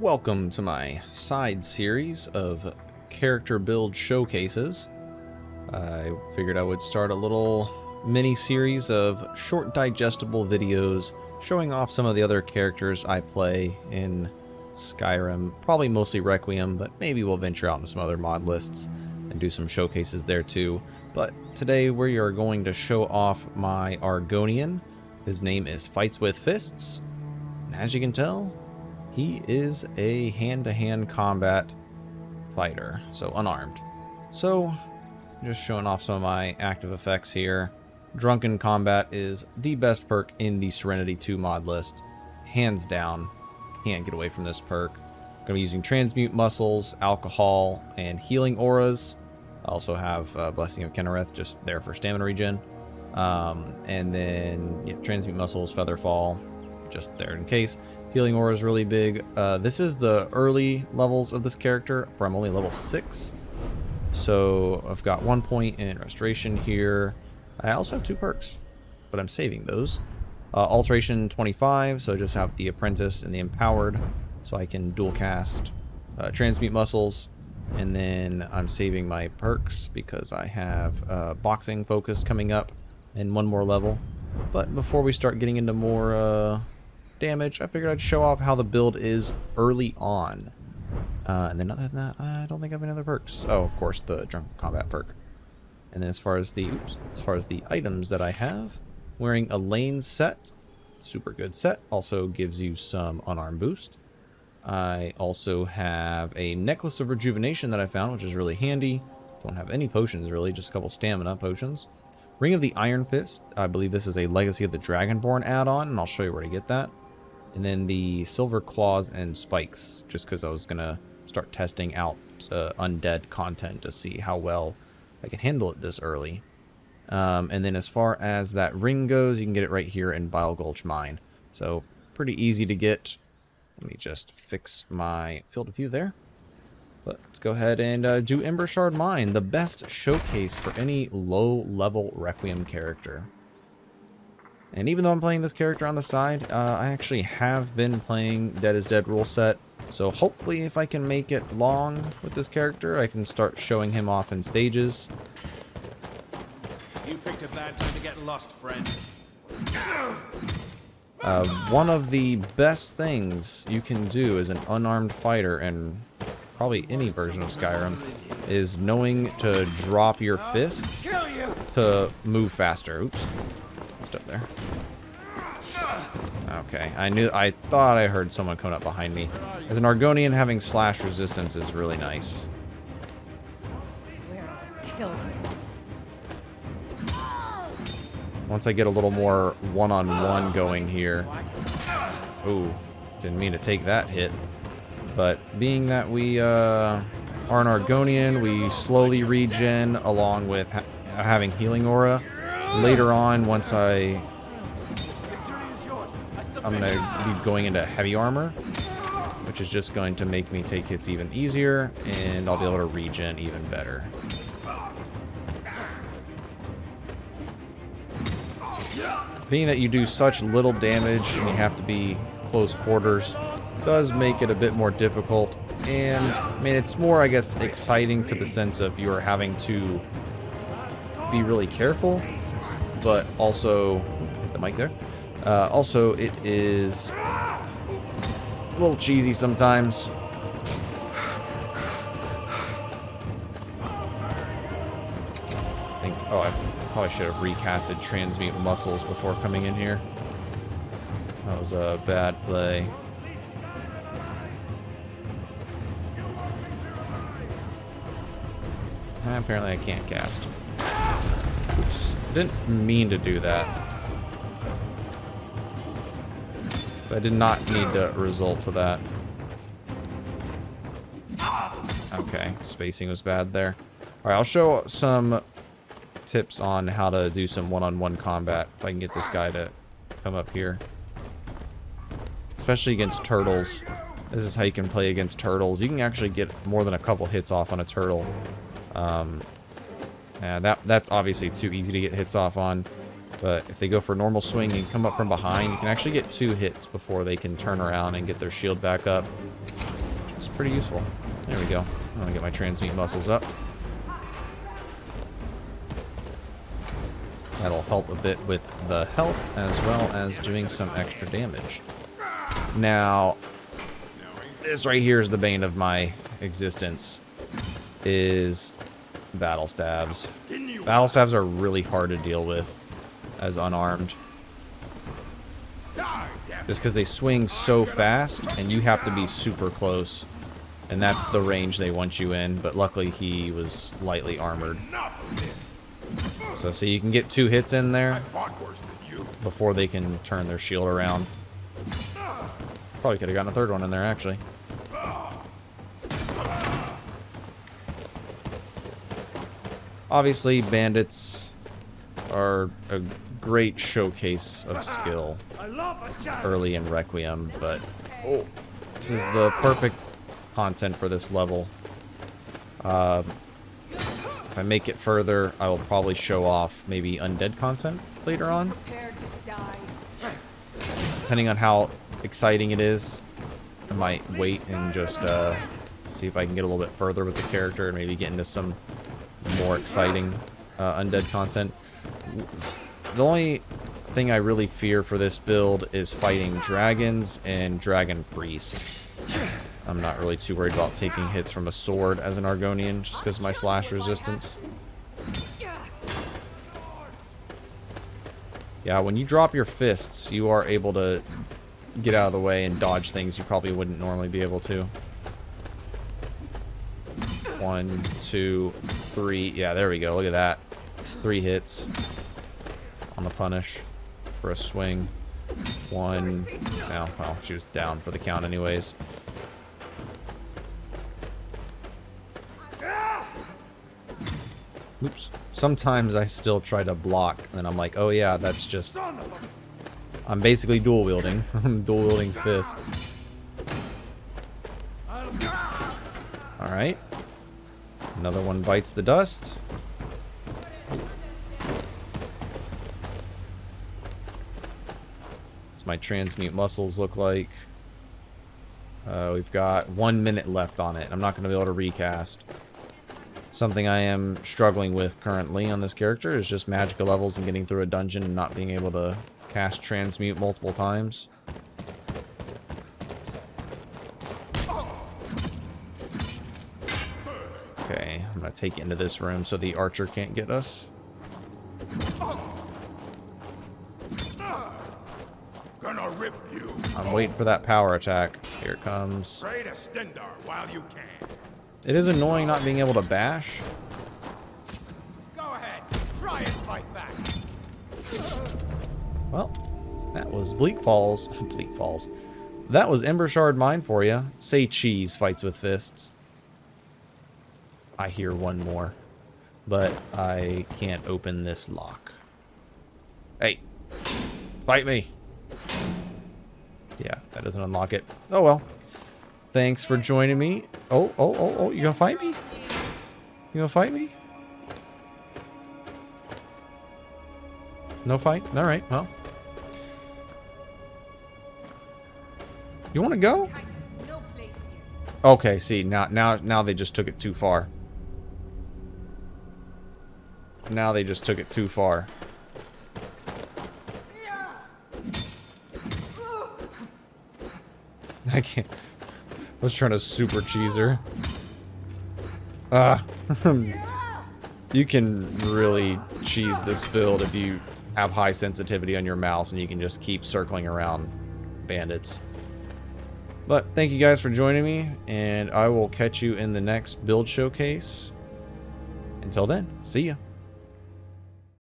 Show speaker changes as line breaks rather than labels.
Welcome to my side series of character build showcases. I figured I would start a little mini series of short digestible videos showing off some of the other characters I play in Skyrim, probably mostly Requiem, but maybe we'll venture out into some other mod lists and do some showcases there too. But today we are going to show off my Argonian. His name is Fights with Fists, and as you can tell, he is a hand-to-hand combat fighter, so unarmed. So, just showing off some of my active effects here. Drunken Combat is the best perk in the Serenity II mod list. Hands down, can't get away from this perk. I'm going to be using Transmute Muscles, Alcohol, and Healing Auras. I also have Blessing of Kennereth just there for stamina regen. And then Transmute Muscles, Featherfall, just there in case. Healing Aura is really big. This is the early levels of this character, for I'm only level 6. So I've got 1 point in Restoration here. I also have 2 perks, but I'm saving those. Alteration 25, so I just have the Apprentice and the Empowered, so I can dual cast Transmute Muscles. And then I'm saving my perks because I have Boxing Focus coming up in 1 more level. But before we start getting into more damage, I figured I'd show off how the build is early on. And then other than that, I don't think I have any other perks. Oh, of course, the Drunken Combat perk. And then as far as the items that I have, wearing a lane set, super good set, also gives you some unarmed boost. I also have a Necklace of Rejuvenation that I found, which is really handy. Don't have any potions really, just a couple stamina potions. Ring of the Iron Fist, I believe this is a Legacy of the Dragonborn add-on, and I'll show you where to get that. And then the Silver Claws and Spikes, just because I was going to start testing out undead content to see how well I can handle it this early. And then as far as that ring goes, you can get it right here in Bile Gulch Mine. So pretty easy to get. Let me just fix my field of view there. But let's go ahead and do Ember Shard Mine, the best showcase for any low-level Requiem character. And even though I'm playing this character on the side, I actually have been playing Dead is Dead rule set. So hopefully if I can make it long with this character, I can start showing him off in stages.
You picked a bad time to get lost, friend.
One of the best things you can do as an unarmed fighter, and probably any version of Skyrim, is knowing to drop your fists to move faster. Oops. Up there. Okay, I thought I heard someone coming up behind me. As an Argonian, having slash resistance is really nice. Once I get a little more one-on-one going here. Ooh, didn't mean to take that hit. But being that we are an Argonian, we slowly regen along with having Healing Aura. Later on, once I'm going to be going into heavy armor, which is just going to make me take hits even easier, and I'll be able to regen even better. Being that you do such little damage and you have to be close quarters does make it a bit more difficult, and I mean, it's more, I guess, exciting to the sense of you are having to be really careful. But also, hit the mic there. Also, it is a little cheesy sometimes. I probably should have recasted Transmute Muscles before coming in here. That was a bad play. Apparently I can't cast. Oops. Didn't mean to do that. So I did not need the results of that. Okay, spacing was bad there. Alright, I'll show some tips on how to do some one-on-one combat if I can get this guy to come up here. Especially against turtles. This is how you can play against turtles. You can actually get more than a couple hits off on a turtle. Yeah, that's obviously too easy to get hits off on. But if they go for normal swing and come up from behind, you can actually get 2 hits before they can turn around and get their shield back up. pretty useful. There we go. I'm gonna get my transmute muscles up. That'll help a bit with the health as well as doing some extra damage. Now, this right here is the bane of my existence, is battle stabs. Battle stabs are really hard to deal with as unarmed. Just because they swing so fast and you have to be super close. And that's the range they want you in, but luckily he was lightly armored. So see, you can get 2 hits in there before they can turn their shield around. Probably could have gotten a 3rd one in there, actually. Obviously, bandits are a great showcase of skill early in Requiem, but oh, this is the perfect content for this level. If I make it further, I will probably show off maybe undead content later on. Depending on how exciting it is, I might wait and just see if I can get a little bit further with the character and maybe get into some more exciting undead content. The only thing I really fear for this build is fighting dragons and dragon priests. I'm not really too worried about taking hits from a sword as an Argonian, just because of my slash resistance. Yeah, when you drop your fists, you are able to get out of the way and dodge things you probably wouldn't normally be able to. 1, 2, 3. Yeah, there we go. Look at that. 3 hits on the punish for a swing. 1. No, well, she was down for the count anyways. Oops. Sometimes I still try to block, and then I'm like, oh yeah, that's just... I'm basically dual wielding. I'm dual wielding fists. Alright. Another one bites the dust. What's my transmute muscles look like? We've got 1 minute left on it. I'm not going to be able to recast. Something I am struggling with currently on this character is just magical levels and getting through a dungeon and not being able to cast transmute multiple times. Okay, I'm going to take you into this room so the archer can't get us.
Gonna rip you.
I'm waiting for that power attack. Here it comes.
Pray to Stendar while you can.
It is annoying not being able to bash.
Go ahead. Try and fight back.
Well, that was Bleak Falls. Bleak Falls. That was Ember Shard Mine for you. Say cheese fights with fists. I hear one more, but I can't open this lock. Hey, fight me. Yeah, that doesn't unlock it. Oh well. Thanks for joining me. Oh, you gonna fight me? You gonna fight me? No fight? Alright, well. You wanna go? Okay, see, now they just took it too far. Now they just took it too far. I can't. I was trying to super cheese her. You can really cheese this build if you have high sensitivity on your mouse and you can just keep circling around bandits. But thank you guys for joining me, and I will catch you in the next build showcase. Until then, see ya.